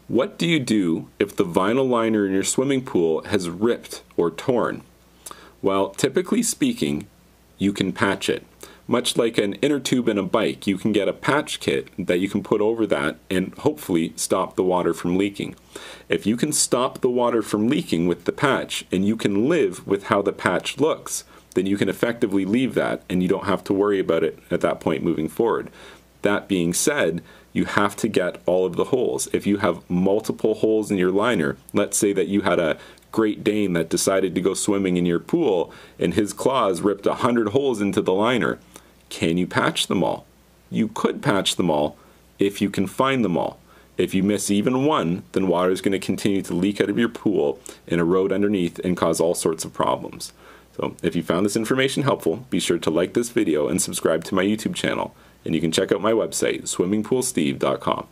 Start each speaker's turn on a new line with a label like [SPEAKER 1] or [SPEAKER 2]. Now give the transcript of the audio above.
[SPEAKER 1] What do you do if the vinyl liner in your swimming pool has ripped or torn? Well, typically speaking, you can patch it. Much like an inner tube in a bike, you can get a patch kit that you can put over that and hopefully stop the water from leaking. If you can stop the water from leaking with the patch and you can live with how the patch looks, then you can effectively leave that and you don't have to worry about it at that point moving forward. That being said, you have to get all of the holes. If you have multiple holes in your liner, let's say that you had a Great Dane that decided to go swimming in your pool and his claws ripped 100 holes into the liner, can you patch them all? You could patch them all if you can find them all. If you miss even one, then water is going to continue to leak out of your pool and erode underneath and cause all sorts of problems. So if you found this information helpful, be sure to like this video and subscribe to my YouTube channel. And you can check out my website, swimmingpoolsteve.com.